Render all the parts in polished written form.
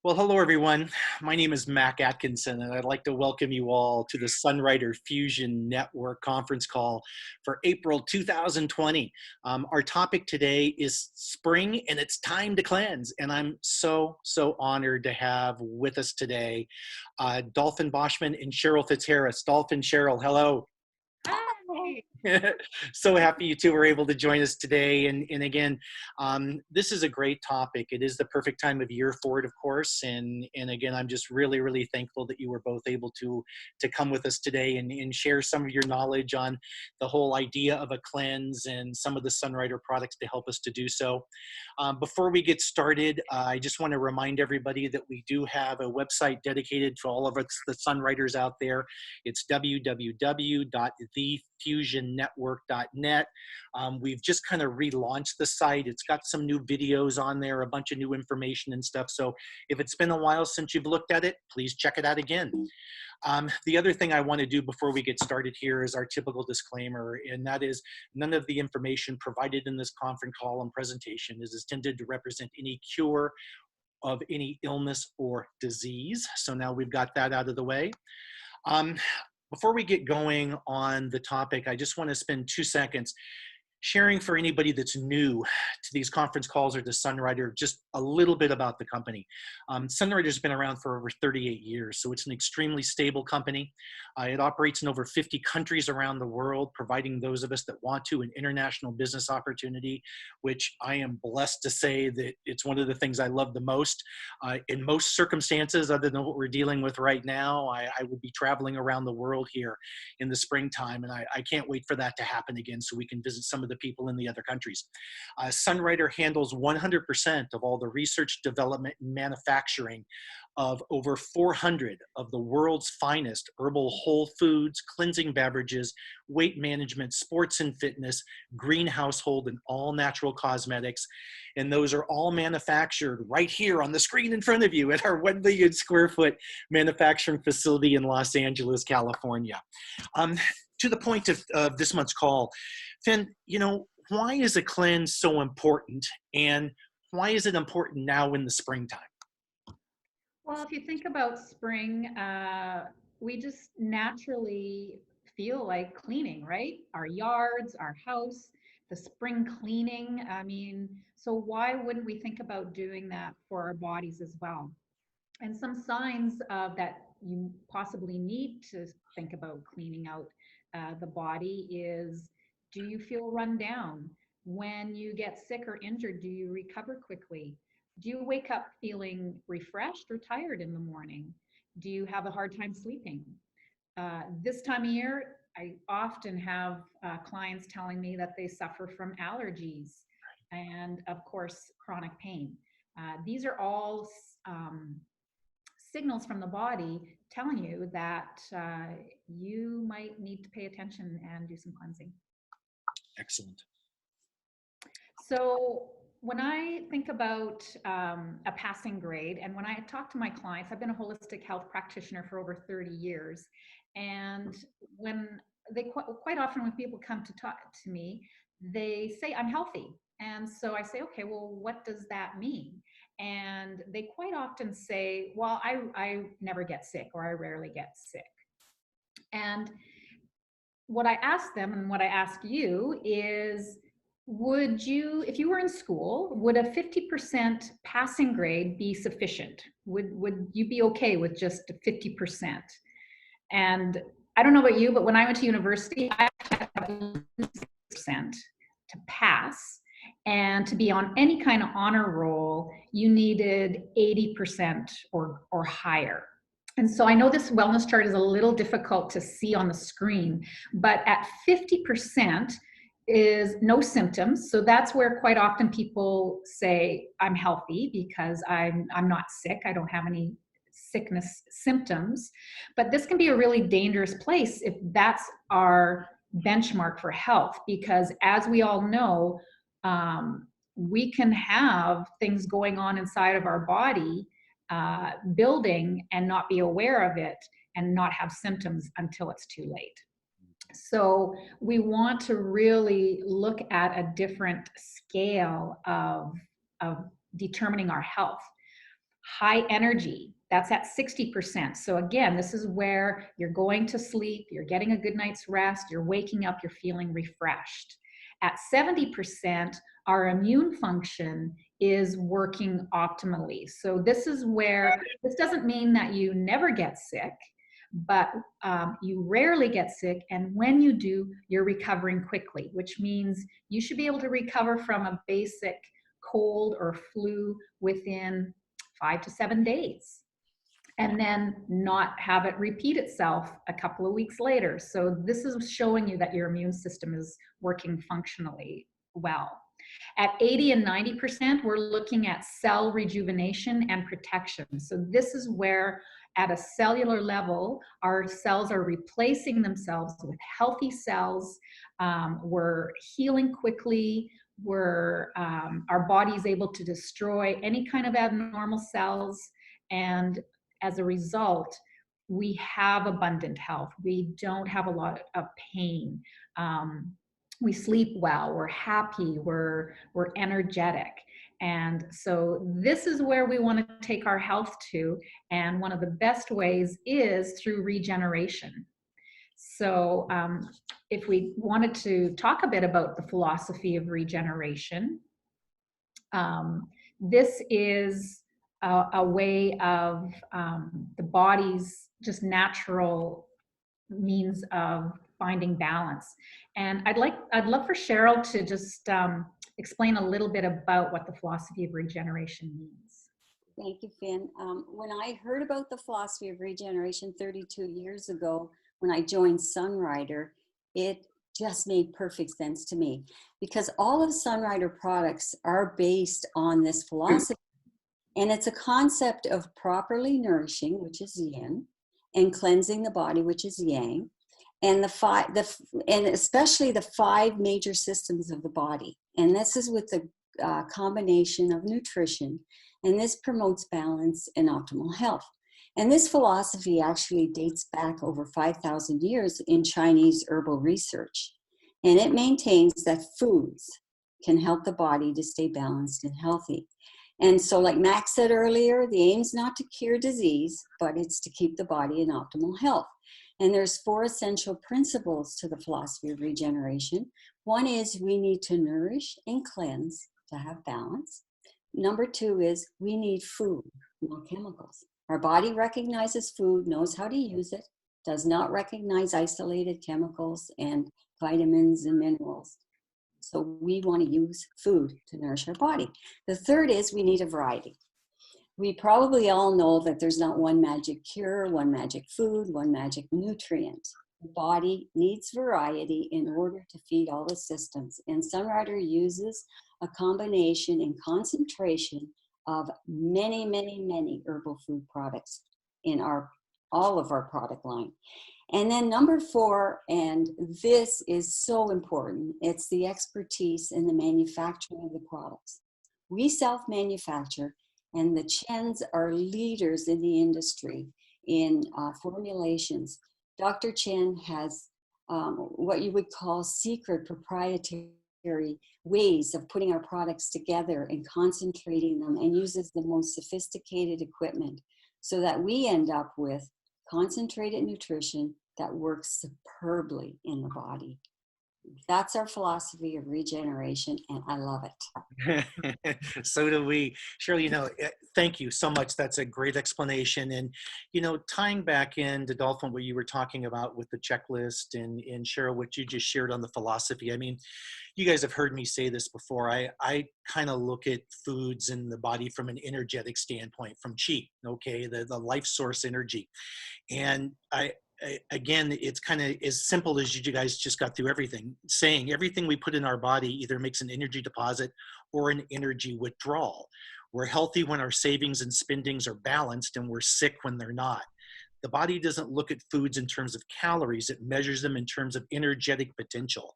Well, hello everyone. My name is Mac Atkinson, and I'd like to welcome you all to the Sunrider Fusion Network conference call for April 2020. Our topic today is spring, and it's time to cleanse. And I'm so honored to have with us today Dolphyn Boschman and Sheryl Fitzharris. Dolphyn, Sheryl, hello. Hi. So happy you two were able to join us today. And again, this is a great topic. It is the perfect time of year for it, of course. And again, I'm just really thankful that you were both able to come with us today and share some of your knowledge on the whole idea of a cleanse and some of the Sunrider products to help us to do so. Before we get started, I just want to remind everybody that we do have a website dedicated to all of us, the Sunriders out there. It's www.thefusionnetwork.net. We've just kind of relaunched the site. It's got some new videos on there, a bunch of new information and stuff. So if it's been a while since you've looked at it, please check it out again. The other thing I want to do before we get started here is our typical disclaimer, and that is none of the information provided in this conference call and presentation is intended to represent any cure of any illness or disease. So now we've got that out of the way. Before we get going on the topic, I just want to spend 2 seconds sharing for anybody that's new to these conference calls or to Sunrider, just a little bit about the company. Sunrider's been around for over 38 years, so it's an extremely stable company. It operates in over 50 countries around the world, providing those of us that want to an international business opportunity, which I am blessed to say that it's one of the things I love the most. In most circumstances, other than what we're dealing with right now, I would be traveling around the world here in the springtime, and I can't wait for that to happen again so we can visit some of the people in the other countries. Sunrider handles 100% of all the research, development, and manufacturing of over 400 of the world's finest herbal whole foods, cleansing beverages, weight management, sports and fitness, green household, and all natural cosmetics. And those are all manufactured right here on the screen in front of you at our 1 million square foot manufacturing facility in Los Angeles, California. To the point of this month's call, Finn, why is a cleanse so important, and why is it important now in the springtime? Well, if you think about spring, we just naturally feel like cleaning, right? Our yards, our house, the spring cleaning. So why wouldn't we think about doing that for our bodies as well? And some signs that you possibly need to think about cleaning out the body is, do you feel run down? When you get sick or injured, do you recover quickly? Do you wake up feeling refreshed or tired in the morning? Do you have a hard time sleeping? This time of year, I often have clients telling me that they suffer from allergies and, of course, chronic pain. These are all signals from the body telling you that you might need to pay attention and do some cleansing. Excellent. So when I think about a passing grade, and when I talk to my clients, I've been a holistic health practitioner for over 30 years. And when they quite often when people come to talk to me, they say, I'm healthy. And so I say, okay, well, what does that mean? And they quite often say, well, I never get sick, or I rarely get sick. And what I ask them, and what I ask you is, would you, if you were in school, would a 50% passing grade be sufficient? Would you be okay with just 50%? And I don't know about you, but when I went to university, I had 50% to pass. And to be on any kind of honor roll, you needed 80% or higher. And so I know this wellness chart is a little difficult to see on the screen, but at 50% is no symptoms. So that's where quite often people say, I'm healthy because I'm not sick. I don't have any sickness symptoms. But this can be a really dangerous place if that's our benchmark for health, because as we all know, we can have things going on inside of our body, building, and not be aware of it and not have symptoms until it's too late. So we want to really look at a different scale of determining our health. High energy, that's at 60%. So again, this is where you're going to sleep, you're getting a good night's rest, you're waking up, you're feeling refreshed. At 70%, our immune function is working optimally. So this is where, this doesn't mean that you never get sick, but you rarely get sick. And when you do, you're recovering quickly, which means you should be able to recover from a basic cold or flu within 5 to 7 days, and then not have it repeat itself a couple of weeks later. So this is showing you that your immune system is working functionally well. At 80 and 90%, we're looking at cell rejuvenation and protection. So this is where at a cellular level, our cells are replacing themselves with healthy cells. We're healing quickly. Our body's able to destroy any kind of abnormal cells. And as a result, we have abundant health. We don't have a lot of pain. We sleep well, we're happy, we're energetic. And so this is where we want to take our health to. And one of the best ways is through regeneration. So if we wanted to talk a bit about the philosophy of regeneration, this is a way of the body's just natural means of finding balance. And I'd love for Cheryl to just explain a little bit about what the philosophy of regeneration means. Thank you, Finn. When I heard about the philosophy of regeneration 32 years ago, when I joined Sunrider, it just made perfect sense to me, because all of Sunrider products are based on this philosophy. And it's a concept of properly nourishing, which is yin, and cleansing the body, which is yang, and and especially the 5 major systems of the body. And this is with the combination of nutrition, and this promotes balance and optimal health. And this philosophy actually dates back over 5,000 years in Chinese herbal research. And it maintains that foods can help the body to stay balanced and healthy. And so, like Max said earlier, the aim is not to cure disease, but it's to keep the body in optimal health. And there's 4 essential principles to the philosophy of regeneration. One is we need to nourish and cleanse to have balance. Number 2 is we need food, not chemicals. Our body recognizes food, knows how to use it, does not recognize isolated chemicals and vitamins and minerals. So we want to use food to nourish our body. The third is we need a variety. We probably all know that there's not one magic cure, one magic food, one magic nutrient. The body needs variety in order to feed all the systems. And Sunrider uses a combination and concentration of many, many, many herbal food products in all of our product line. And then number 4, and this is so important, it's the expertise in the manufacturing of the products. We self-manufacture, and the Chens are leaders in the industry in formulations. Dr. Chen has what you would call secret proprietary ways of putting our products together and concentrating them, and uses the most sophisticated equipment so that we end up with concentrated nutrition that works superbly in the body. That's our philosophy of regeneration, and I love it. So do we. Cheryl, thank you so much. That's a great explanation. And, tying back into Dolphyn, what you were talking about with the checklist, and Cheryl, what you just shared on the philosophy. I mean, you guys have heard me say this before. I kind of look at foods in the body from an energetic standpoint, from chi, okay, the life source energy. And again, it's kind of as simple as you guys just got through everything, saying everything we put in our body either makes an energy deposit or an energy withdrawal. We're healthy when our savings and spendings are balanced, and we're sick when they're not. The body doesn't look at foods in terms of calories, it measures them in terms of energetic potential.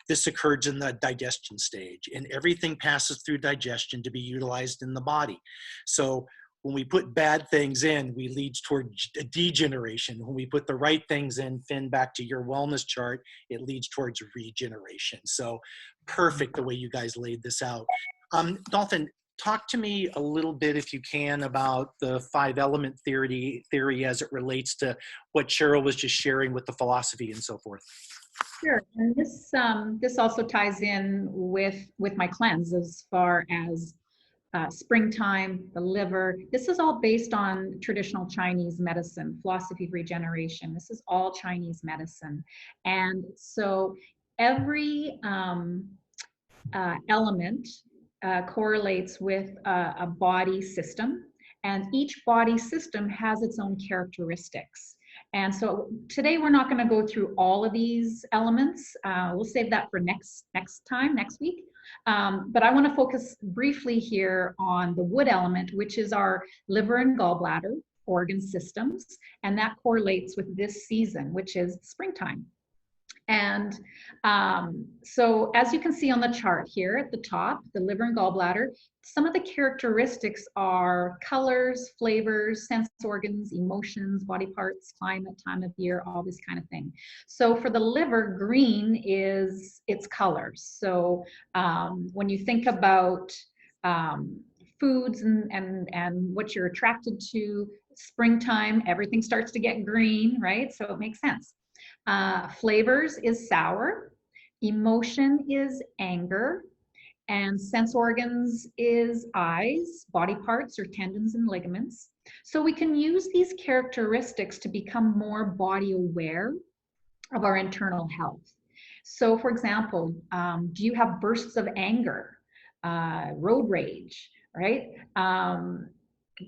This occurs in the digestion stage, and everything passes through digestion to be utilized in the body. So when we put bad things in, we lead toward degeneration. When we put the right things in, Finn, back to your wellness chart, it leads towards regeneration. So perfect the way you guys laid this out. Dolphyn, talk to me a little bit, if you can, about the 5-element theory as it relates to what Cheryl was just sharing with the philosophy and so forth. Sure, and this also ties in with my cleanse as far as springtime, the liver. This is all based on traditional Chinese medicine, philosophy of regeneration. This is all Chinese medicine, and so every element correlates with a body system, and each body system has its own characteristics. And so today we're not going to go through all of these elements. We'll save that for next week. But I want to focus briefly here on the wood element, which is our liver and gallbladder organ systems, and that correlates with this season, which is springtime. And so as you can see on the chart here at the top, the liver and gallbladder, some of the characteristics are colors, flavors, sense organs, emotions, body parts, climate, time of year, all this kind of thing. So for the liver, green is its colors. So when you think about foods and what you're attracted to, springtime, everything starts to get green, right? So it makes sense. Flavors is sour, emotion is anger, and sense organs is eyes, body parts or tendons and ligaments. So we can use these characteristics to become more body aware of our internal health. So for example, do you have bursts of anger, road rage, right?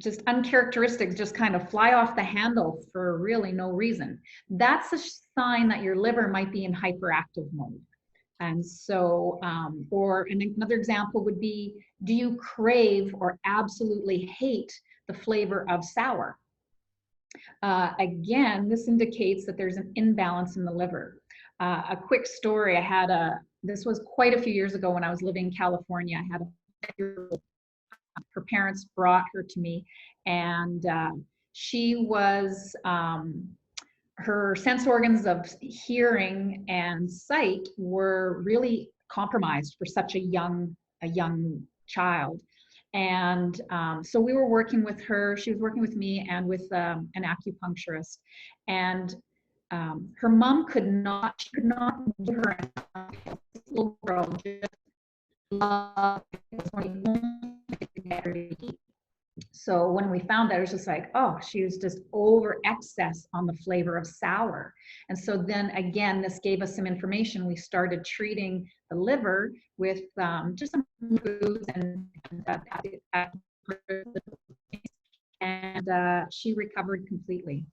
Just uncharacteristic, just kind of fly off the handle for really no reason. That's a sign that your liver might be in hyperactive mode. And so, or another example would be, do you crave or absolutely hate the flavor of sour? Again, this indicates that there's an imbalance in the liver. A quick story, this was quite a few years ago when I was living in California. I had her parents brought her to me, and she was, her sense organs of hearing and sight were really compromised for such a young child. And so we were working with her, she was working with me and with an acupuncturist, and her mom could not give her a little girl just love. So when we found that, it was just like, oh, she was just over excess on the flavor of sour. And so then again, this gave us some information. We started treating the liver with just some foods and she recovered completely.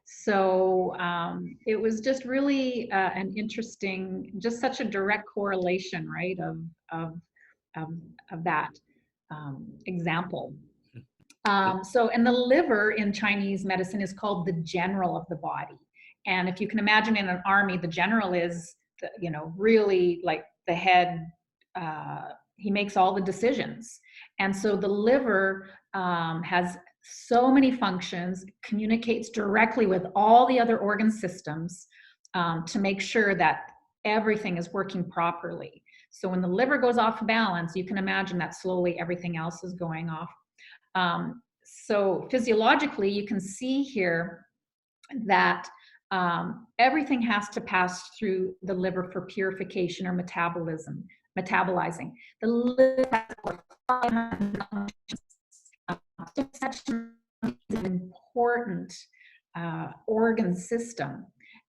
So it was just really an interesting, just such a direct correlation, right, of that example. So, and the liver in Chinese medicine is called the general of the body. And if you can imagine in an army, the general is, really like the head, he makes all the decisions. And so the liver has so many functions, communicates directly with all the other organ systems to make sure that everything is working properly. So when the liver goes off balance, you can imagine that slowly everything else is going off. So physiologically, you can see here that everything has to pass through the liver for purification or metabolizing. The liver has 500 such an important organ system.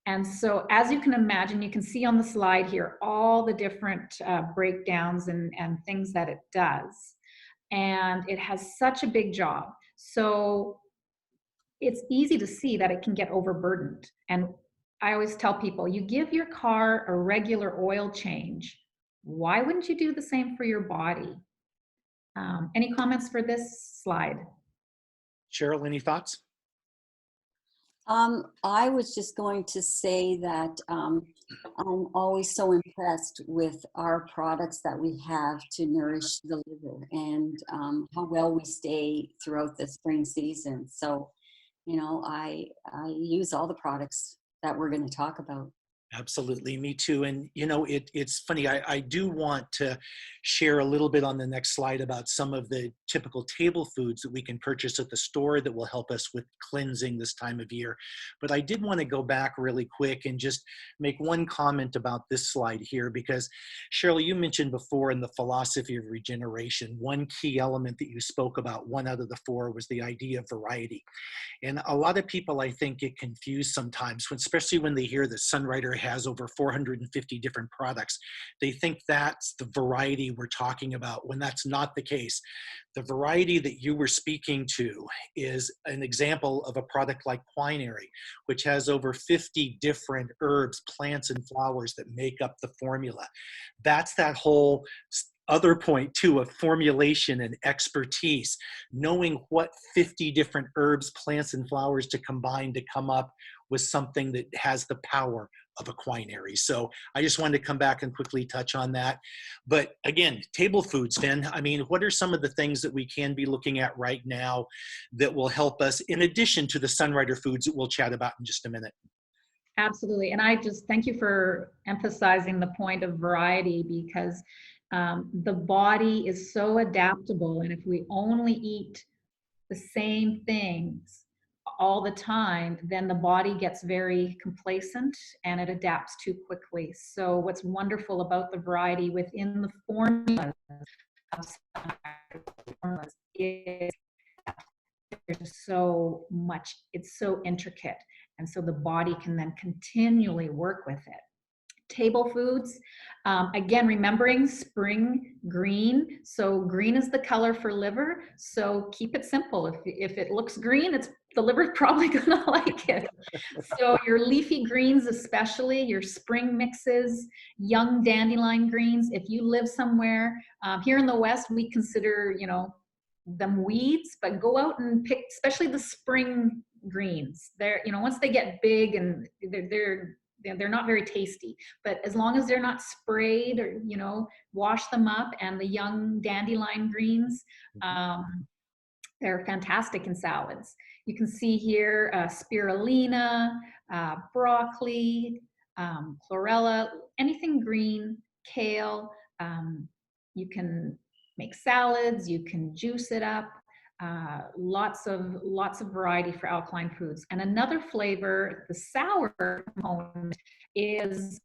And so as you can imagine, you can see on the slide here all the different breakdowns and things that it does. And it has such a big job. So it's easy to see that it can get overburdened. And I always tell people, you give your car a regular oil change. Why wouldn't you do the same for your body? Any comments for this slide? Cheryl, any thoughts? I was just going to say that I'm always so impressed with our products that we have to nourish the liver, and how well we stay throughout the spring season. So, I use all the products that we're going to talk about. Absolutely, me too. And you know, it's funny. I do want to share a little bit on the next slide about some of the typical table foods that we can purchase at the store that will help us with cleansing this time of year. But I did want to go back really quick and just make one comment about this slide here, because Cheryl, you mentioned before in the philosophy of regeneration, one key element that you spoke about, one out of the four, was the idea of variety. And a lot of people, I think, get confused sometimes, especially when they hear that Sunrider has over 450 different products. They think that's the variety we're talking about, when that's not the case. The variety that you were speaking to is an example of a product like Quinary, which has over 50 different herbs, plants, and flowers that make up the formula. That's that whole other point too, of formulation and expertise, knowing what 50 different herbs, plants, and flowers to combine to come up with something that has the power of a quinary. So I just wanted to come back and quickly touch on that. But again, table foods, Finn, I mean, what are some of the things that we can be looking at right now that will help us, in addition to the Sunrider foods that we'll chat about in just a minute? Absolutely. And I just thank you for emphasizing the point of variety, because the body is so adaptable. And if we only eat the same things all the time, then the body gets very complacent and it adapts too quickly. So what's wonderful about the variety within the formulas is there's so much, it's so intricate. And so the body can then continually work with it. Table foods, again, remembering spring green. So green is the color for liver. So keep it simple. If it looks green, it's the liver's probably gonna like it. So your leafy greens, especially your spring mixes, young dandelion greens. If you live somewhere, here in the West, we consider, you know, them weeds, but go out and pick, especially the spring greens. They're, you know, once they get big and they're not very tasty, but as long as they're not sprayed, or, you know, wash them up. And the young dandelion greens, they're fantastic in salads. You can see here spirulina, broccoli, chlorella, anything green, kale. You can make salads, you can juice it up. Lots of variety for alkaline foods. And another flavor, the sour component, is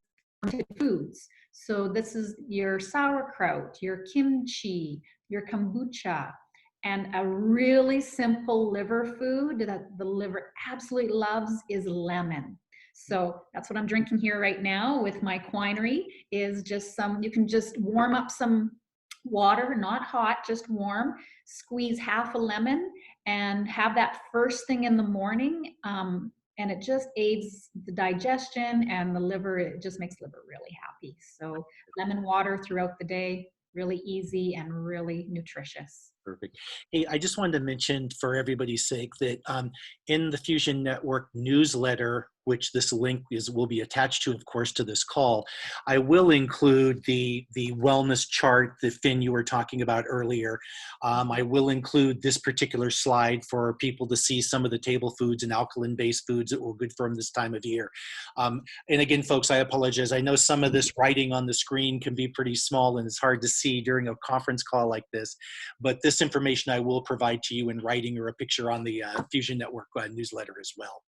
foods. So this is your sauerkraut, your kimchi, your kombucha, and a really simple liver food that the liver absolutely loves is lemon. So that's what I'm drinking here right now with my quinary, is just some, you can just warm up some water, not hot, just warm, squeeze half a lemon and have that first thing in the morning. And it just aids the digestion and the liver. It just makes the liver really happy. So lemon water throughout the day, really easy and really nutritious. Perfect. Hey, I just wanted to mention for everybody's sake that in the Fusion Network newsletter, which this link will be attached to, of course, to this call, I will include the wellness chart that Finn, you were talking about earlier. I will include this particular slide for people to see some of the table foods and alkaline-based foods that were good for them this time of year. And again, folks, I apologize. I know some of this writing on the screen can be pretty small and it's hard to see during a conference call like this, but this information I will provide to you in writing or a picture on the Fusion Network newsletter as well.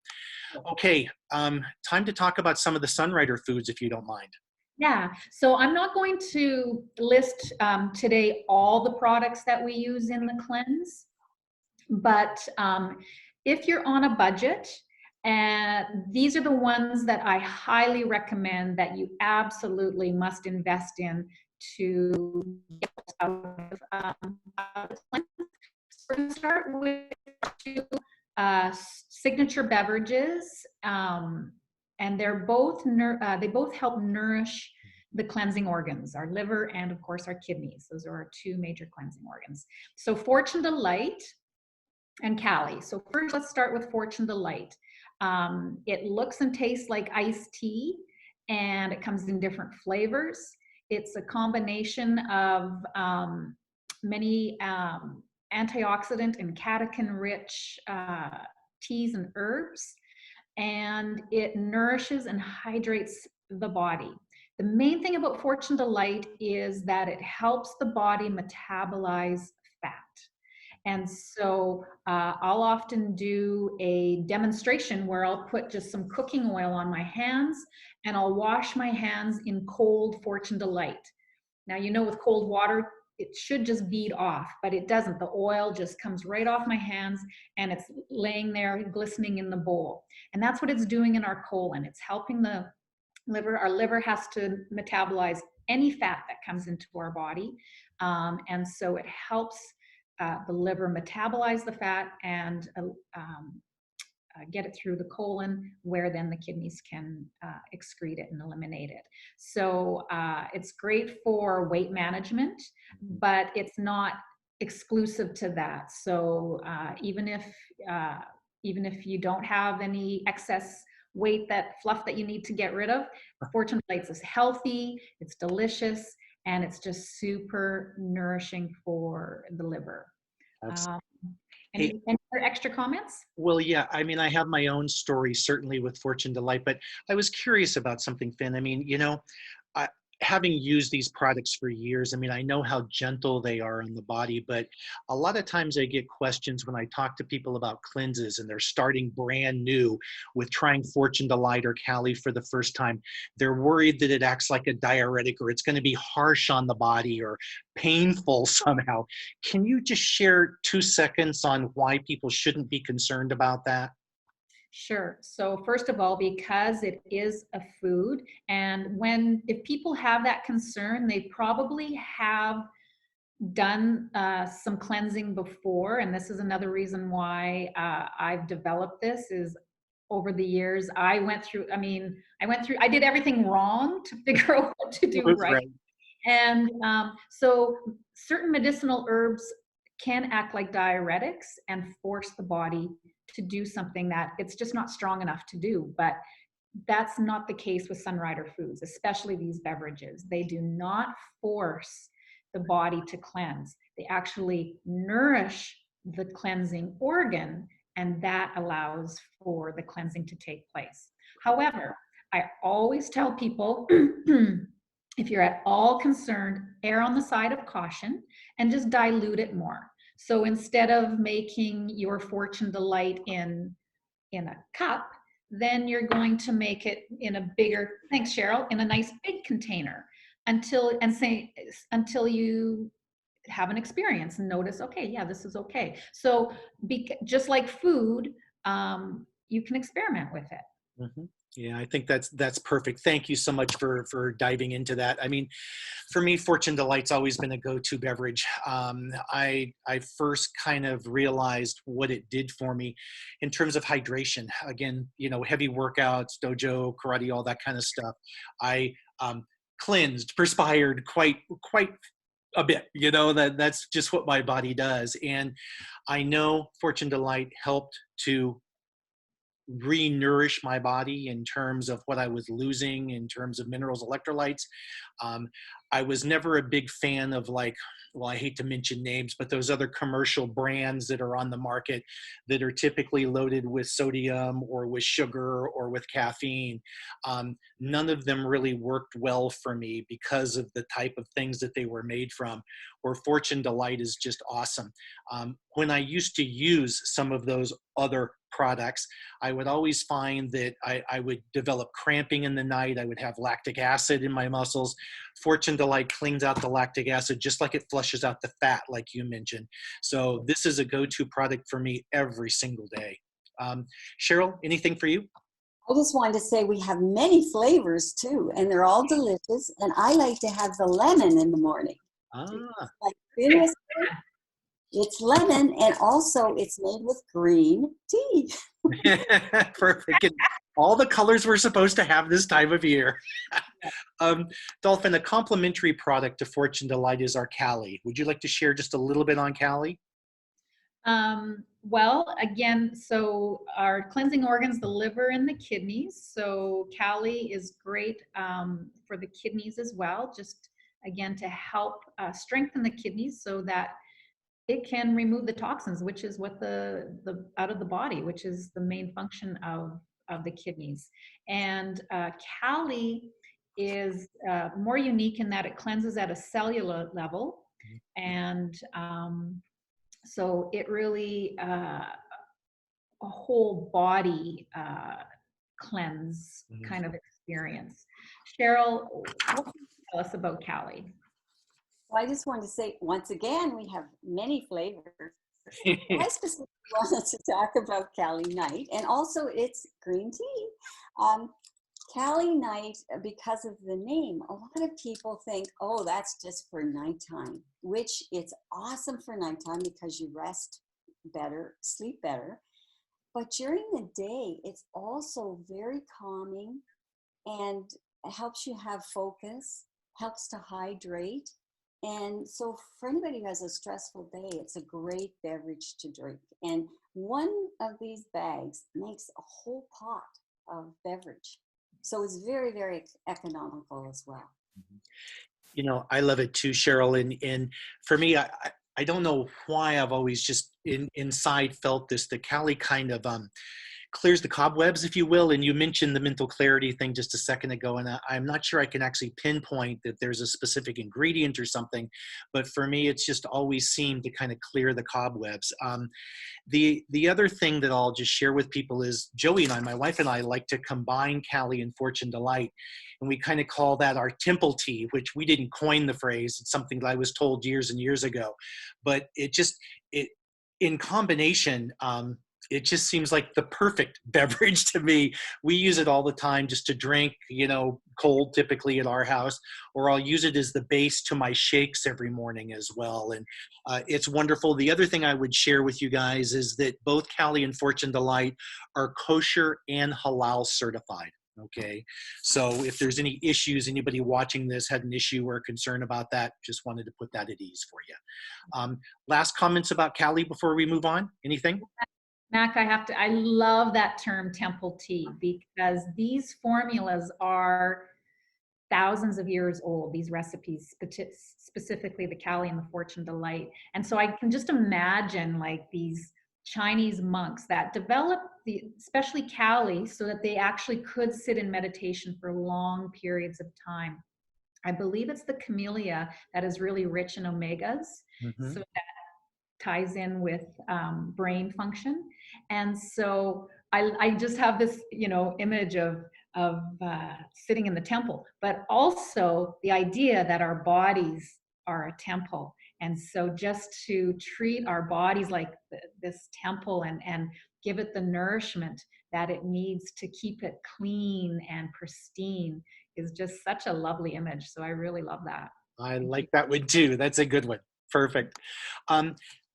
Okay, time to talk about some of the Sunrider foods, if you don't mind. Yeah, so I'm not going to list today all the products that we use in the cleanse, but if you're on a budget, these are the ones that I highly recommend that you absolutely must invest in to get out of the cleanse. We're going to start with two signature beverages, and they're both they both help nourish the cleansing organs, our liver and of course our kidneys. Those are our two major cleansing organs. So Fortune Delight and Callie. So first, let's start with Fortune Delight. It looks and tastes like iced tea, and it comes in different flavors. It's a combination of many antioxidant and catechin-rich teas and herbs, and it nourishes and hydrates the body. The main thing about Fortune Delight is that it helps the body metabolize fat. And so I'll often do a demonstration where I'll put just some cooking oil on my hands and I'll wash my hands in cold Fortune Delight. Now, you know, with cold water, it should just bead off, but it doesn't. The oil just comes right off my hands and it's laying there glistening in the bowl. And that's what it's doing in our colon. It's helping the liver. Our liver has to metabolize any fat that comes into our body. And so it helps the liver metabolize the fat and get it through the colon, where then the kidneys can excrete it and eliminate it. So it's great for weight management, but it's not exclusive to that. So even if you don't have any excess weight, that fluff that you need to get rid of, Fortune Delights is healthy, it's delicious, and it's just super nourishing for the liver. Any other extra comments? Well, yeah, I mean, I have my own story, certainly with Fortune Delight, but I was curious about something, Finn. I mean, you know, having used these products for years, I mean, I know how gentle they are on the body, but a lot of times I get questions when I talk to people about cleanses and they're starting brand new with trying Fortune Delight or Callie for the first time. They're worried that it acts like a diuretic or it's going to be harsh on the body or painful somehow. Can you just share 2 seconds on why people shouldn't be concerned about that? Sure. So first of all, because it is a food, and if people have that concern, they probably have done some cleansing before, and this is another reason why I've developed this. Is over the years I did everything wrong to figure out what to do right. And so certain medicinal herbs can act like diuretics and force the body to do something that it's just not strong enough to do. But that's not the case with Sunrider foods, especially these beverages. They do not force the body to cleanse. They actually nourish the cleansing organ, and that allows for the cleansing to take place. However, I always tell people, if you're at all concerned, err on the side of caution and just dilute it more. So instead of making your Fortune Delight in a cup, then you're going to make it in a bigger, thanks Cheryl, in a nice big container until you have an experience and notice, okay, yeah, this is okay. So just like food, you can experiment with it. Mm-hmm. Yeah, I think that's perfect. Thank you so much for diving into that. I mean, for me, Fortune Delight's always been a go-to beverage. I first kind of realized what it did for me in terms of hydration. Again, you know, heavy workouts, dojo, karate, all that kind of stuff. I cleansed, perspired quite a bit. You know, that's just what my body does. And I know Fortune Delight helped to re-nourish my body in terms of what I was losing in terms of minerals, electrolytes. I was never a big fan of, like, well, I hate to mention names, but those other commercial brands that are on the market that are typically loaded with sodium or with sugar or with caffeine. None of them really worked well for me because of the type of things that they were made from, where Fortune Delight is just awesome. When I used to use some of those other products, I would always find that I would develop cramping in the night. I would have lactic acid in my muscles. Fortune Delight cleans out the lactic acid just like it flushes out the fat, like you mentioned. So this is a go-to product for me every single day. Cheryl, anything for you? I just wanted to say we have many flavors too, and they're all delicious. And I like to have the lemon in the morning. Like it's lemon, and also it's made with green tea. Perfect. And all the colors we're supposed to have this time of year. Dolphyn, a complementary product to Fortune Delight is our Callie. Would you like to share just a little bit on Callie? Well, again, so our cleansing organs, the liver and the kidneys. So Callie is great for the kidneys as well, just again to help strengthen the kidneys so that it can remove the toxins, which is what the out of the body, which is the main function of the kidneys. And Callie is more unique in that it cleanses at a cellular level. And so it really, a whole body cleanse kind of experience. Cheryl, what can you tell us about Callie? Well, I just wanted to say, once again, we have many flavors. I specifically wanted to talk about Callie Night, and also it's green tea. Callie Night, because of the name, a lot of people think, oh, that's just for nighttime, which it's awesome for nighttime because you rest better, sleep better. But during the day, it's also very calming and helps you have focus, helps to hydrate. And so for anybody who has a stressful day, it's a great beverage to drink. And one of these bags makes a whole pot of beverage. So it's very, very economical as well. You know, I love it too, Cheryl. And for me, I don't know why I've always just inside felt this, the Callie kind of clears the cobwebs, if you will. And you mentioned the mental clarity thing just a second ago, and I'm not sure I can actually pinpoint that there's a specific ingredient or something, but for me, it's just always seemed to kind of clear the cobwebs. The other thing that I'll just share with people is Joey and I, my wife and I, like to combine Callie and Fortune Delight, and we kind of call that our temple tea, which we didn't coin the phrase. It's something that I was told years and years ago, but it in combination, it just seems like the perfect beverage to me. We use it all the time just to drink, you know, cold typically at our house, or I'll use it as the base to my shakes every morning as well. And it's wonderful. The other thing I would share with you guys is that both Callie and Fortune Delight are kosher and halal certified. Okay, so if there's any issues, anybody watching this had an issue or a concern about that, just wanted to put that at ease for you. Last comments about Callie before we move on? Anything? Mac, I love that term temple tea, because these formulas are thousands of years old, these recipes, specifically the Callie and the Fortune Delight. And so I can just imagine like these Chinese monks that developed especially Callie, so that they actually could sit in meditation for long periods of time. I believe it's the camellia that is really rich in omegas. Mm-hmm. So that ties in with brain function. And so I just have this, you know, image of sitting in the temple, but also the idea that our bodies are a temple. And so just to treat our bodies like this temple and give it the nourishment that it needs to keep it clean and pristine is just such a lovely image. So I really love that. I like that one too. That's a good one. Perfect.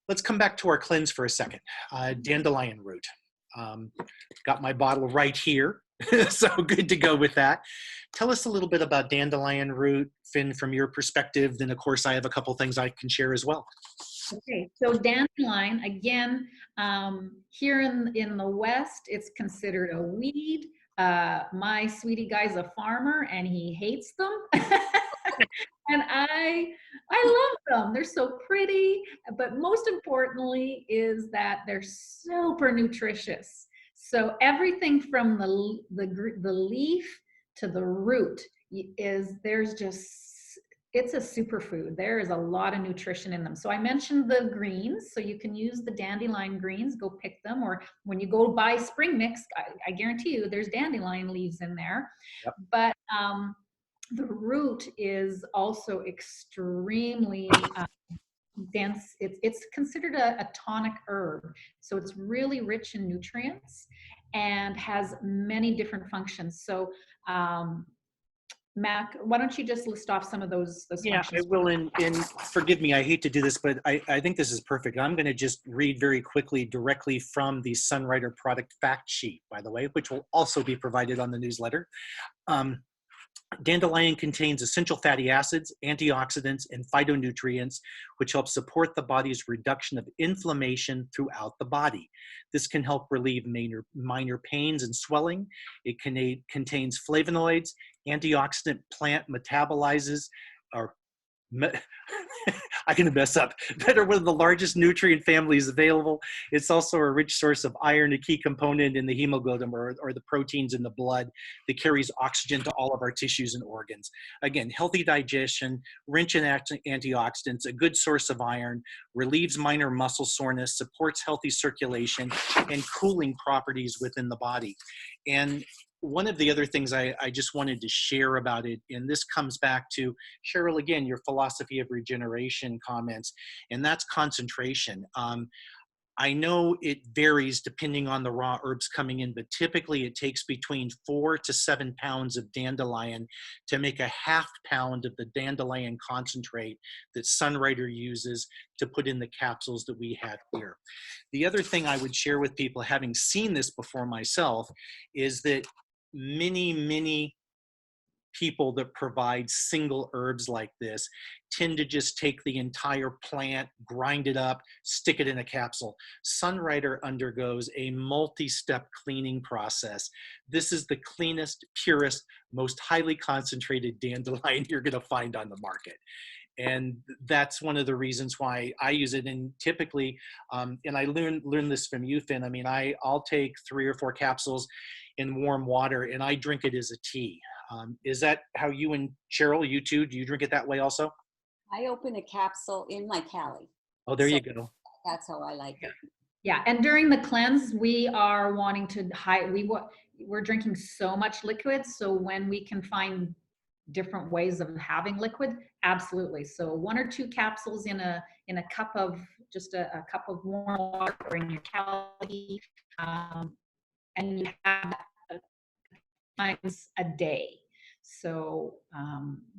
Let's come back to our cleanse for a second. Dandelion root. Got my bottle right here. So good to go with that. Tell us a little bit about dandelion root, Finn, from your perspective. Then, of course, I have a couple things I can share as well. Okay, so dandelion, again, here in the West, it's considered a weed. My sweetie guy's a farmer and he hates them. And I love them. They're so pretty, but most importantly is that they're super nutritious. So everything from the leaf to the root it's a superfood. There is a lot of nutrition in them. So I mentioned the greens, so you can use the dandelion greens, go pick them, or when you go buy spring mix, I guarantee you there's dandelion leaves in there. Yep. But the root is also extremely dense. It's considered a tonic herb. So it's really rich in nutrients and has many different functions. So Mac, why don't you just list off some of those Yeah, functions? I will, and forgive me, I hate to do this, but I think this is perfect. I'm going to just read very quickly directly from the Sunrider product fact sheet, by the way, which will also be provided on the newsletter. Dandelion contains essential fatty acids, antioxidants, and phytonutrients, which help support the body's reduction of inflammation throughout the body. This can help relieve minor pains and swelling. It contains flavonoids, antioxidant plant metabolizes, or Me- I'm going to mess up. That are one of the largest nutrient families available. It's also a rich source of iron, a key component in the hemoglobin or the proteins in the blood that carries oxygen to all of our tissues and organs. Again, healthy digestion, rich in antioxidants, a good source of iron, relieves minor muscle soreness, supports healthy circulation, and cooling properties within the body. And one of the other things I just wanted to share about it, and this comes back to, Sheryl, again, your philosophy of regeneration comments, and that's concentration. I know it varies depending on the raw herbs coming in, but typically it takes between 4 to 7 pounds of dandelion to make a half pound of the dandelion concentrate that Sunrider uses to put in the capsules that we have here. The other thing I would share with people, having seen this before myself, is that many people that provide single herbs like this tend to just take the entire plant, grind it up, stick it in a capsule. Sunrider undergoes a multi-step cleaning process. This is the cleanest, purest, most highly concentrated dandelion you're going to find on the market. And that's one of the reasons why I use it. And typically, and I learned this from you, Finn. I mean, I'll take 3 or 4 capsules in warm water and I drink it as a tea. Is that how you and Sheryl, you two, do you drink it that way also? I open a capsule in my Callie. Oh, there So you go. that's how I like it. Yeah, and during the cleanse, we are wanting to we're drinking so much liquid, so when we can find different ways of having liquid, absolutely. So 1 or 2 capsules in a cup of just a cup of warm water or in your Callie, and you have times a day. So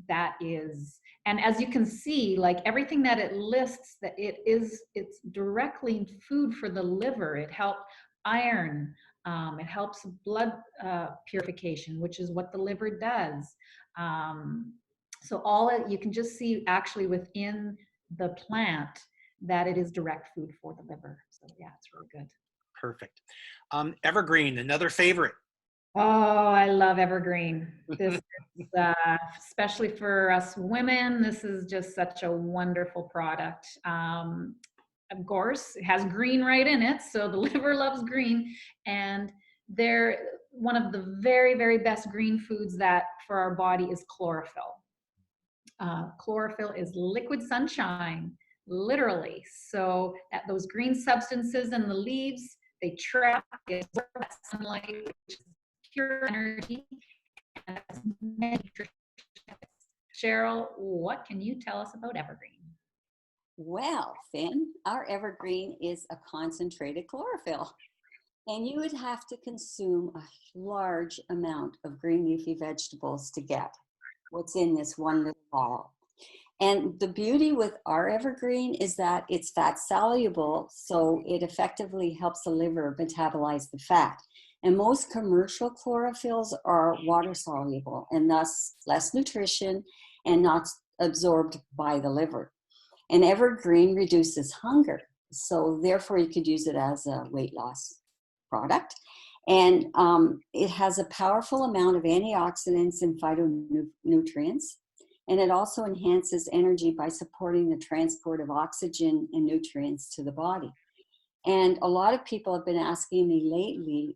that is, and as you can see, like everything that it lists, that it's directly food for the liver. It helps iron, it helps blood purification, which is what the liver does. So you can just see actually within the plant that it is direct food for the liver. So yeah, it's really good. Perfect. Evergreen, another favorite. Oh, I love Evergreen. This is, especially for us women, this is just such a wonderful product. Of course, it has green right in it, so the liver loves green. And they're one of the very best green foods that for our body is chlorophyll. Chlorophyll is liquid sunshine, literally. So that those green substances in the leaves, they trap, they absorb that sunlight, which is pure energy, and as many nutrition. Sheryl, what can you tell us about Evergreen? Well, Finn, our Evergreen is a concentrated chlorophyll. And you would have to consume a large amount of green leafy vegetables to get what's in this one little bottle. And the beauty with our Evergreen is that it's fat soluble, so it effectively helps the liver metabolize the fat. And most commercial chlorophylls are water soluble and thus less nutrition and not absorbed by the liver. And Evergreen reduces hunger, so therefore you could use it as a weight loss product. And it has a powerful amount of antioxidants and phytonutrients. And it also enhances energy by supporting the transport of oxygen and nutrients to the body. And a lot of people have been asking me lately,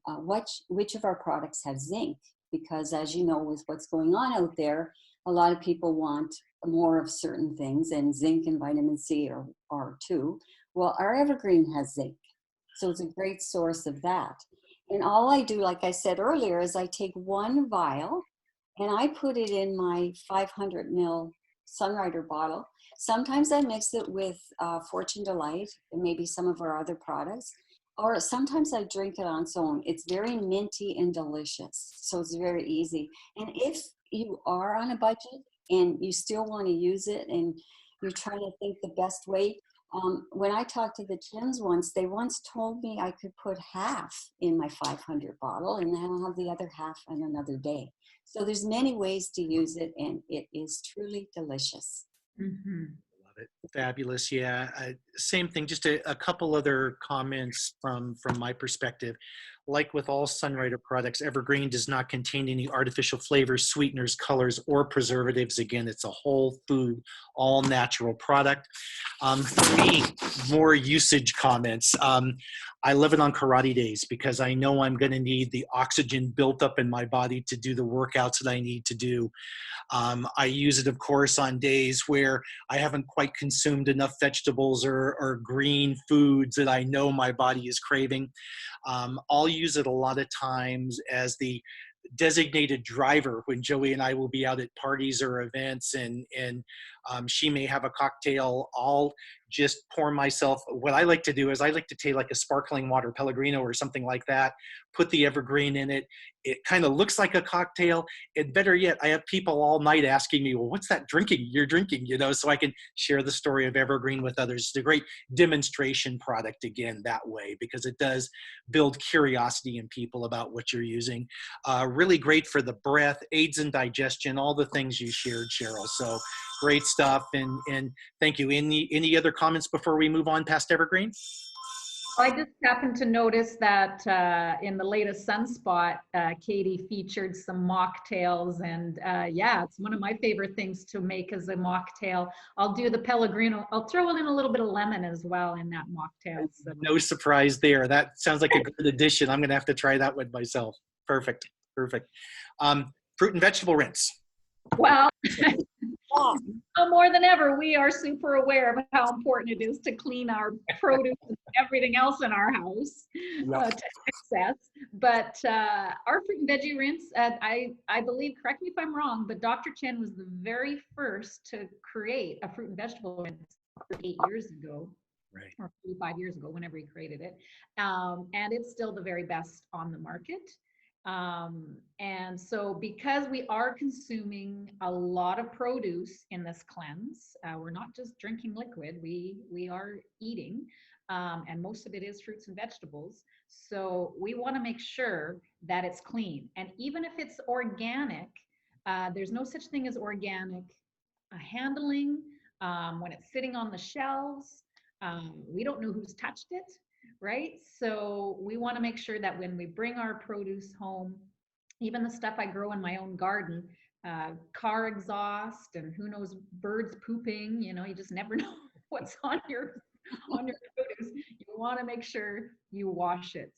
which of our products have zinc? Because as you know, with what's going on out there, a lot of people want more of certain things, and zinc and vitamin C are too. Well, our Evergreen has zinc, so it's a great source of that. And all I do, like I said earlier, is I take 1 vial and I put it in my 500 ml Sunrider bottle. Sometimes I mix it with Fortune Delight and maybe some of our other products, or sometimes I drink it on its own. It's very minty and delicious, so it's very easy. And if you are on a budget and you still want to use it and you're trying to think the best way, when I talked to the Chins once, they once told me I could put half in my 500 bottle and then I'll have the other half on another day. So there's many ways to use it, and it is truly delicious. Mm-hmm. Love it. Fabulous. Yeah. Same thing. Just a couple other comments from my perspective. like with all Sunrider products, Evergreen does not contain any artificial flavors, sweeteners, colors, or preservatives. Again, it's a whole food, all natural product. 3 more usage comments. I live it on karate days because I know I'm going to need the oxygen built up in my body to do the workouts that I need to do. I use it, of course, on days where I haven't quite consumed enough vegetables or green foods that I know my body is craving. I'll use it a lot of times as the designated driver when Joey and I will be out at parties or events, and she may have a cocktail. I'll just pour myself. What I like to do is I like to take like a sparkling water Pellegrino or something like that, put the Evergreen in it. It kind of looks like a cocktail. And better yet, I have people all night asking me, well, what's that you're drinking, you know, so I can share the story of Evergreen with others. It's a great demonstration product, again, that way, because it does build curiosity in people about what you're using. Really great for the breath, aids in digestion, all the things you shared, Cheryl. So great stuff. And thank you. Any other comments before we move on past Evergreen? I just happened to notice that in the latest Sunspot, Katie featured some mocktails, and yeah, it's one of my favorite things to make as a mocktail. I'll do the Pellegrino. I'll throw in a little bit of lemon as well in that mocktail. So. No surprise there. That sounds like a good addition. I'm going to have to try that one myself. Perfect. Perfect. Fruit and vegetable rinse. Well, now more than ever, we are super aware of how important it is to clean our produce and everything else in our house to excess. But our fruit and veggie rinse, I believe, correct me if I'm wrong, but Dr. Chen was the very first to create a fruit and vegetable rinse 8 years ago. Right. Or 5 years ago, whenever he created it. And it's still the very best on the market. And so because we are consuming a lot of produce in this cleanse, we're not just drinking liquid, we are eating, and most of it is fruits and vegetables. So we want to make sure that it's clean. And even if it's organic, there's no such thing as organic handling. When it's sitting on the shelves, we don't know who's touched it. Right? So we want to make sure that when we bring our produce home, even the stuff I grow in my own garden, car exhaust and who knows, birds pooping, you know, you just never know what's on your produce. You want to make sure you wash it.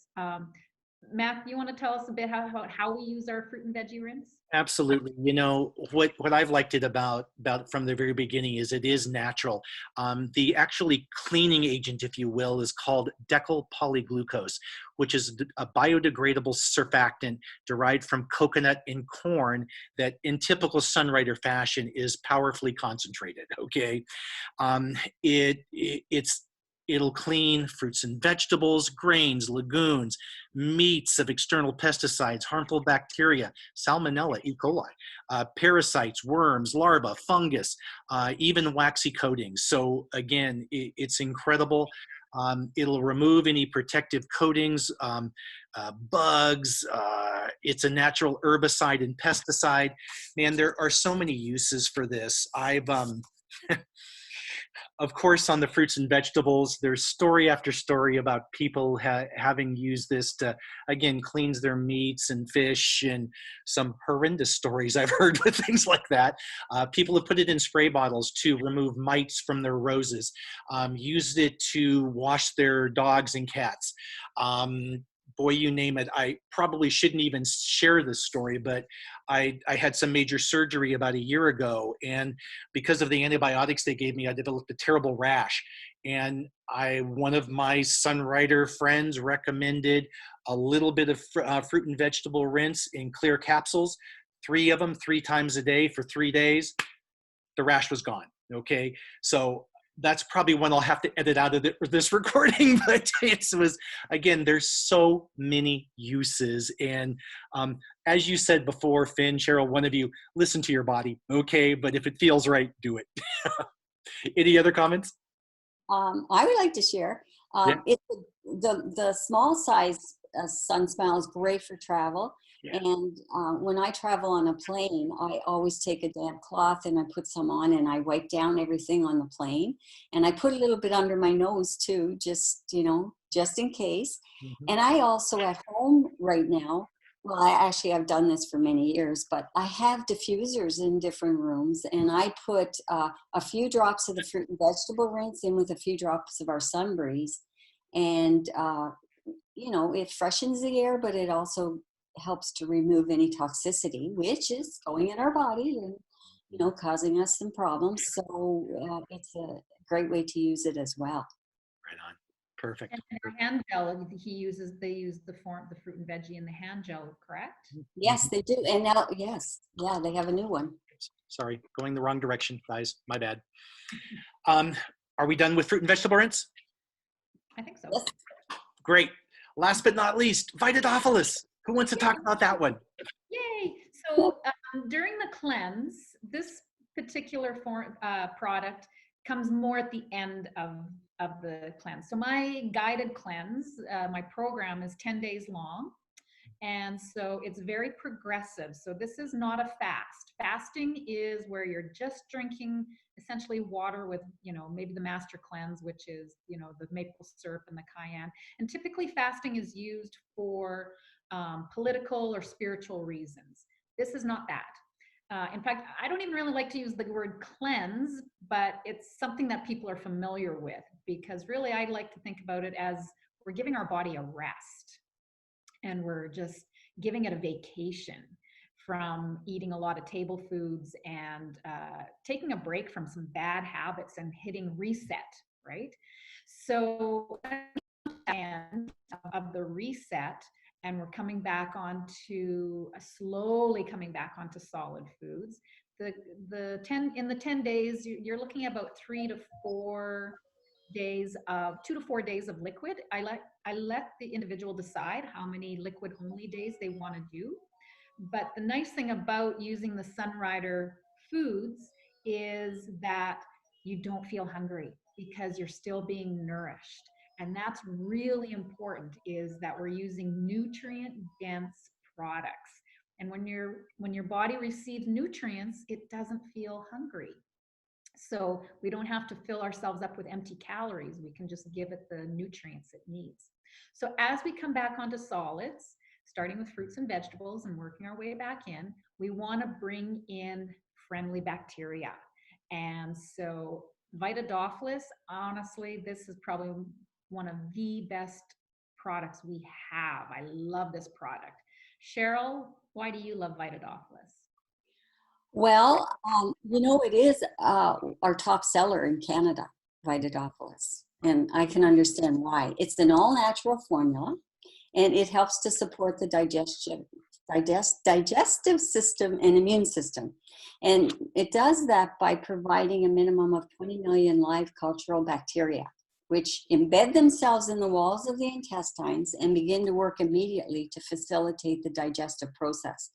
Matt, you want to tell us a bit about how we use our fruit and veggie rinse? Absolutely. You know, what I've liked it about from the very beginning is it is natural. The actually cleaning agent, if you will, is called decyl polyglucose, which is a biodegradable surfactant derived from coconut and corn that in typical Sunrider fashion is powerfully concentrated, okay? It'll clean fruits and vegetables, grains, legumes, meats of external pesticides, harmful bacteria, salmonella, E. coli, parasites, worms, larvae, fungus, even waxy coatings. So again, it's incredible. It'll remove any protective coatings, bugs. It's a natural herbicide and pesticide. Man, there are so many uses for this. Of course, on the fruits and vegetables, there's story after story about people having used this to, again, cleanse their meats and fish, and some horrendous stories I've heard with things like that. People have put it in spray bottles to remove mites from their roses, used it to wash their dogs and cats. Boy, you name it. I probably shouldn't even share this story, but I had some major surgery about a year ago, and because of the antibiotics they gave me, I developed a terrible rash. And one of my Sunrider friends recommended a little bit of fruit and vegetable rinse in clear capsules, 3 of them 3 times a day for 3 days. The rash was gone. Okay, so that's probably one I'll have to edit out of this recording, but again, there's so many uses. And as you said before, Finn, Cheryl, one of you, listen to your body, okay? But if it feels right, do it. Any other comments? I would like to share. It's the small size Sun Smile is great for travel. Yeah. And when I travel on a plane, I always take a damp cloth and I put some on and I wipe down everything on the plane. And I put a little bit under my nose too, just in case. Mm-hmm. And I also at home right now. Well, I've done this for many years, but I have diffusers in different rooms, and I put a few drops of the fruit and vegetable rinse in with a few drops of our Sunbreeze, and it freshens the air, but it also helps to remove any toxicity, which is going in our body and causing us some problems. So it's a great way to use it as well. Right on. Perfect. And the hand gel, they use the fruit and veggie in the hand gel, correct? Yes, they do. And now, yes, yeah, they have a new one. Sorry, going the wrong direction, guys. My bad. Are we done with fruit and vegetable rinse? I think so. Yes. Great. Last but not least, Vitadophilus. Who wants to talk about that one? Yay! So during the cleanse, this particular product comes more at the end of the cleanse. So my guided cleanse, my program is 10 days long. And so it's very progressive. So this is not a fast. Fasting is where you're just drinking essentially water with, maybe the master cleanse, which is, the maple syrup and the cayenne. And typically fasting is used for political or spiritual reasons. This is not that. In fact, I don't even really like to use the word cleanse, but it's something that people are familiar with, because really I like to think about it as we're giving our body a rest. And we're just giving it a vacation from eating a lot of table foods and taking a break from some bad habits and hitting reset, right? So and of the reset, and we're coming back slowly coming back onto solid foods. In the 10 days, you're looking at about 2 to 4 days of liquid. I let the individual decide how many liquid only days they want to do. But the nice thing about using the Sunrider foods is that you don't feel hungry because you're still being nourished. And that's really important, is that we're using nutrient dense products. And when your body receives nutrients, it doesn't feel hungry. So we don't have to fill ourselves up with empty calories. We can just give it the nutrients it needs. So as we come back onto solids, starting with fruits and vegetables and working our way back in, we want to bring in friendly bacteria. And so Vitadophilus, honestly, this is probably one of the best products we have. I love this product. Cheryl, why do you love Vitadophilus? Well, it is our top seller in Canada, Vitadophilus, and I can understand why. It's an all-natural formula, and it helps to support the digestive system and immune system. And it does that by providing a minimum of 20 million live cultural bacteria, which embed themselves in the walls of the intestines and begin to work immediately to facilitate the digestive process.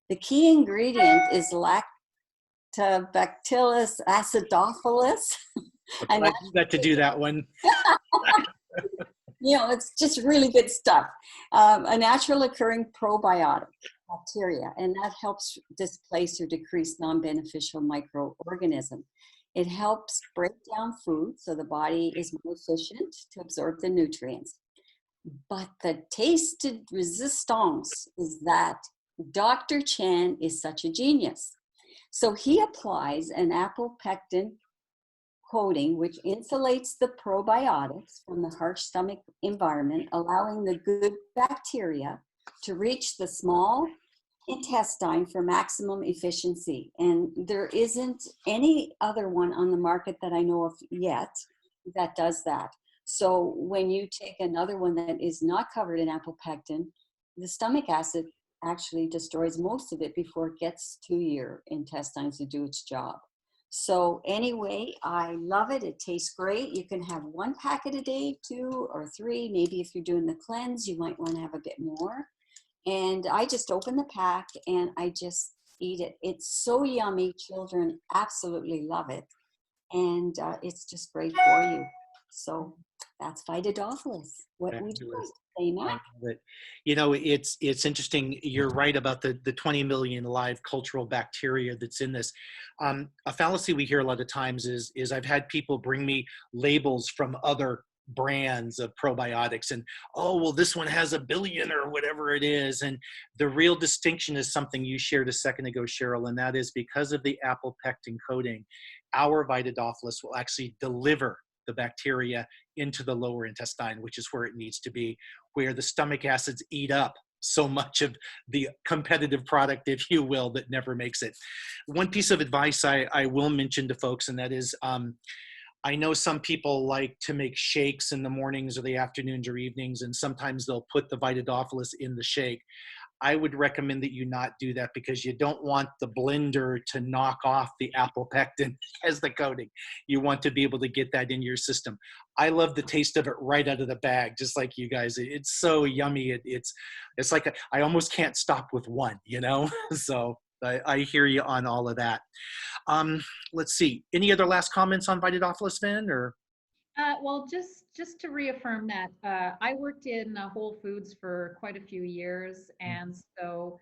The key ingredient is Lactobacillus acidophilus. I got to do that one. It's just really good stuff. A natural occurring probiotic bacteria, and that helps displace or decrease non-beneficial microorganisms. It helps break down food so the body is more efficient to absorb the nutrients. But the tasted resistance is that Dr. Chan is such a genius. So he applies an apple pectin coating, which insulates the probiotics from the harsh stomach environment, allowing the good bacteria to reach the small intestine for maximum efficiency. And there isn't any other one on the market that I know of yet that does that. So when you take another one that is not covered in apple pectin, the stomach acid actually destroys most of it before it gets to your intestines to do its job. So anyway, I love it. It tastes great. You can have 1 packet a day, 2 or 3. Maybe if you're doing the cleanse, you might want to have a bit more. And I just open the pack and I just eat it. It's so yummy. Children absolutely love it. And it's just great for you. So that's Vitadophilus. What would you say, Matt? It's interesting. You're right about the 20 million live cultural bacteria that's in this. A fallacy we hear a lot of times is I've had people bring me labels from other brands of probiotics, and oh, well, this one has 1 billion or whatever it is. And the real distinction is something you shared a second ago, Cheryl, and that is because of the apple pectin coating, our Vitadophilus will actually deliver the bacteria into the lower intestine, which is where it needs to be, where the stomach acids eat up so much of the competitive product, if you will, that never makes it. One piece of advice I will mention to folks, and that is, I know some people like to make shakes in the mornings or the afternoons or evenings, and sometimes they'll put the Vitadophilus in the shake. I would recommend that you not do that, because you don't want the blender to knock off the apple pectin as the coating. You want to be able to get that in your system. I love the taste of it right out of the bag, just like you guys. It's so yummy. It's like I almost can't stop with one, you know? So I hear you on all of that. Let's see. Any other last comments on Vitadophilus, Vin, or? Well, just to reaffirm that, I worked in Whole Foods for quite a few years, and so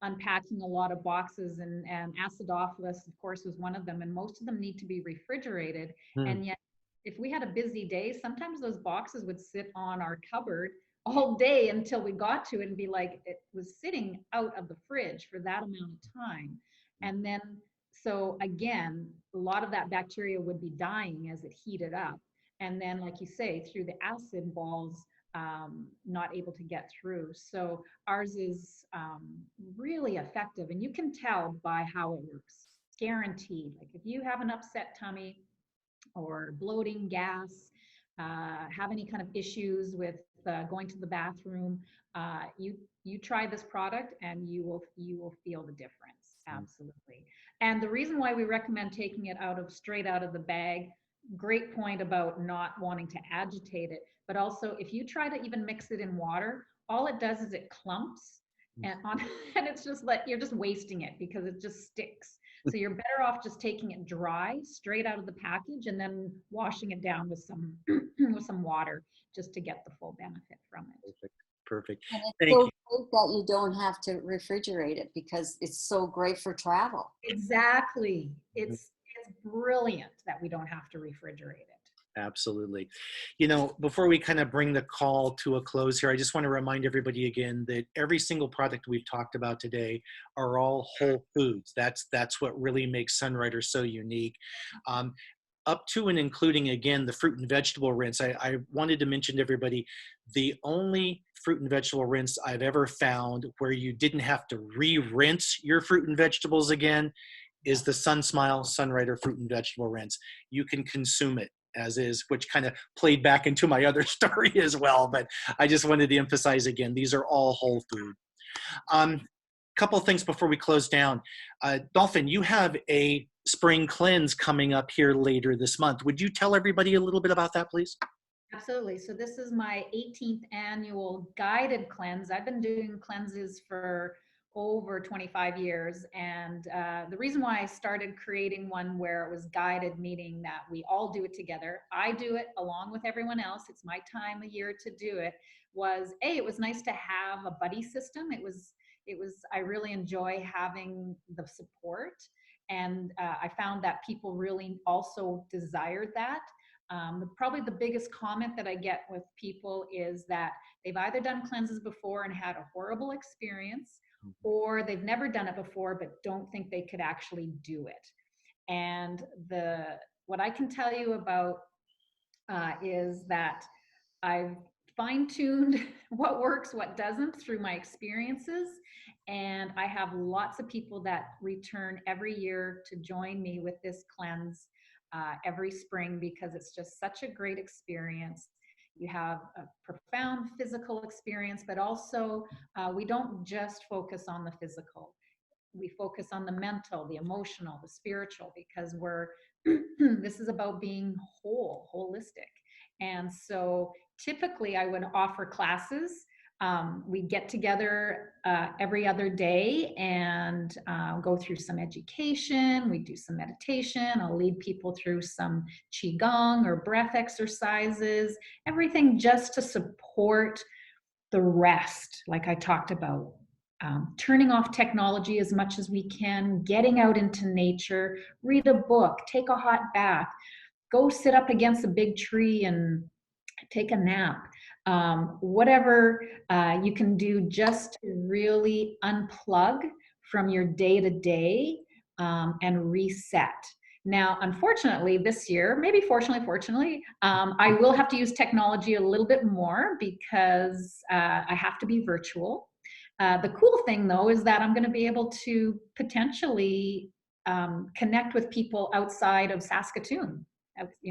unpacking a lot of boxes, and acidophilus, of course, was one of them, and most of them need to be refrigerated. And yet, if we had a busy day, sometimes those boxes would sit on our cupboard all day until we got to it and be like, it was sitting out of the fridge for that amount of time. And then, so again, a lot of that bacteria would be dying as it heated up. And then, like you say, through the acid balls, not able to get through. So ours is really effective. And you can tell by how it works, guaranteed. Like if you have an upset tummy or bloating, gas, have any kind of issues with going to the bathroom, you try this product and you will feel the difference. Absolutely. And the reason why we recommend taking it straight out of the bag, great point about not wanting to agitate it, but also if you try to even mix it in water, all it does is it clumps and it's just like you're just wasting it because it just sticks. So you're better off just taking it dry, straight out of the package, and then washing it down with some with some water just to get the full benefit from it. Perfect. And it's Thank so you. great that you don't have to refrigerate it because it's so great for travel. Exactly. It's brilliant that we don't have to refrigerate it. Absolutely. You know, before we kind of bring the call to a close here, I just want to remind everybody again that every single product we've talked about today are all whole foods. That's what really makes Sunrider so unique. Up to and including, again, the fruit and vegetable rinse. I wanted to mention to everybody, the only fruit and vegetable rinse I've ever found where you didn't have to re-rinse your fruit and vegetables again is the SunSmile Sunrider fruit and vegetable rinse. You can consume it as is, which kind of played back into my other story as well. But I just wanted to emphasize again, these are all whole food. Couple of things before we close down. Dolphyn, you have a spring cleanse coming up here later this month. Would you tell everybody a little bit about that, please? Absolutely. So this is my 18th annual guided cleanse. I've been doing cleanses for over 25 years. And the reason why I started creating one where it was guided, meaning that we all do it together, I do it along with everyone else, it's my time of year to do it, was it was nice to have a buddy system. I really enjoy having the support. And I found that people really also desired that. Probably the biggest comment that I get with people is that they've either done cleanses before and had a horrible experience, or they've never done it before but don't think they could actually do it. And what I can tell you about is that I've fine-tuned what works, what doesn't through my experiences. And I have lots of people that return every year to join me with this cleanse every spring because it's just such a great experience. You have a profound physical experience, but also we don't just focus on the physical. We focus on the mental, the emotional, the spiritual, because this is about being holistic. And so typically I would offer classes. We get together every other day and go through some education. We do some meditation. I'll lead people through some qigong or breath exercises, everything just to support the rest, like I talked about. Turning off technology as much as we can, getting out into nature, read a book, take a hot bath, go sit up against a big tree and take a nap, whatever you can do just to really unplug from your day to day and reset. Now, unfortunately, this year, maybe fortunately, I will have to use technology a little bit more because I have to be virtual. The cool thing, though, is that I'm going to be able to potentially connect with people outside of Saskatoon,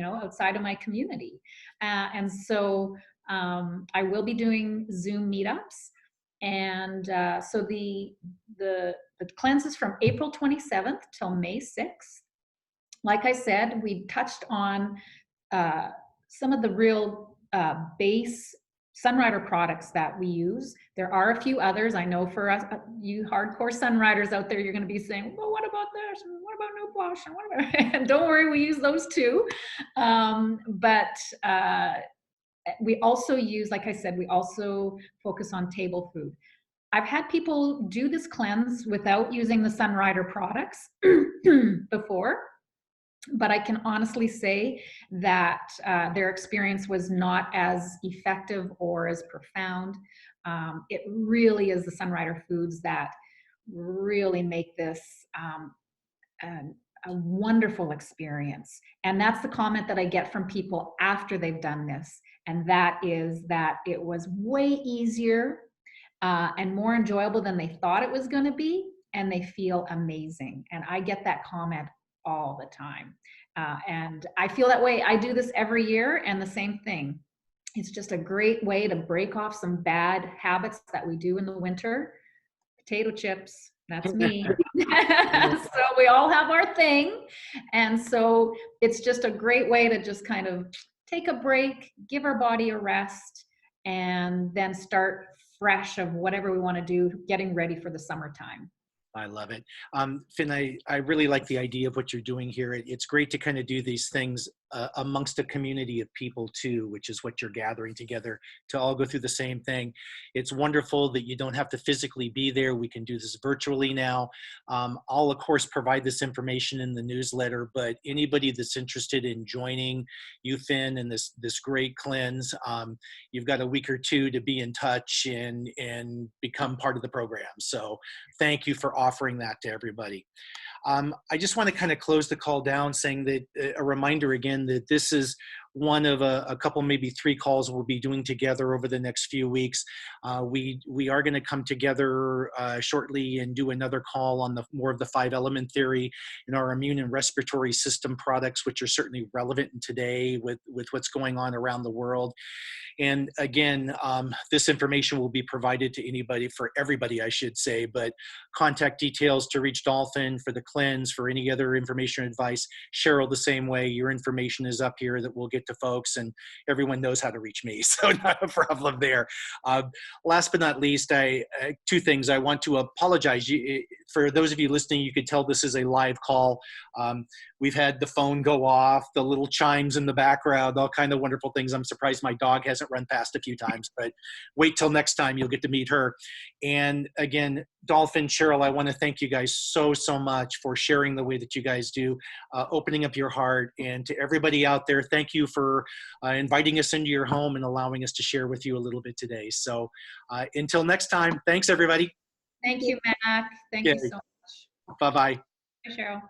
outside of my community. And so I will be doing Zoom meetups. And so the cleanse is from April 27th till May 6th. Like I said, we touched on some of the real base Sunrider products that we use. There are a few others. I know for us, you hardcore Sunriders out there, you're going to be saying, well, what about this? And what about no wash? And what about, and don't worry, we use those too. But we also use, like I said, we also focus on table food. I've had people do this cleanse without using the Sunrider products before, but I can honestly say that their experience was not as effective or as profound. It really is the Sunrider foods that really make this a wonderful experience. And that's the comment that I get from people after they've done this. And that is that it was way easier and more enjoyable than they thought it was going to be. And they feel amazing. And I get that comment all the time. And I feel that way. I do this every year, and the same thing. It's just a great way to break off some bad habits that we do in the winter. Potato chips, that's me. So we all have our thing. And so it's just a great way to just kind of take a break, give our body a rest, and then start fresh of whatever we want to do, getting ready for the summertime. I love it. Finn, I really like the idea of what you're doing here. It's great to kind of do these things amongst a community of people too, which is what you're gathering together to all go through the same thing. It's wonderful that you don't have to physically be there. We can do this virtually now. I'll of course provide this information in the newsletter, but anybody that's interested in joining you, Finn, and this great cleanse, you've got a week or two to be in touch and become part of the program. So thank you for offering that to everybody. I just want to kind of close the call down saying that a reminder again that this is one of a couple, maybe 3 calls we'll be doing together over the next few weeks. We are going to come together shortly and do another call on more of the 5-element theory in our immune and respiratory system products, which are certainly relevant in today with what's going on around the world. And again, this information will be provided to anybody, for everybody, I should say, but contact details to reach Dolphyn for the cleanse, for any other information or advice. Sheryl, the same way, your information is up here that we'll get to folks, and everyone knows how to reach me, so not a problem there. Last but not least, 2 things. I want to apologize. For those of you listening, you could tell this is a live call. We've had the phone go off, the little chimes in the background, all kind of wonderful things. I'm surprised my dog hasn't run past a few times, but wait till next time, you'll get to meet her. And again, Dolphyn, Sheryl, I want to thank you guys so much for sharing the way that you guys do, opening up your heart. And to everybody out there, thank you for inviting us into your home and allowing us to share with you a little bit today. So until next time, thanks everybody. Thank you, Mac. Thank you so much. Bye-bye. Bye, Sheryl.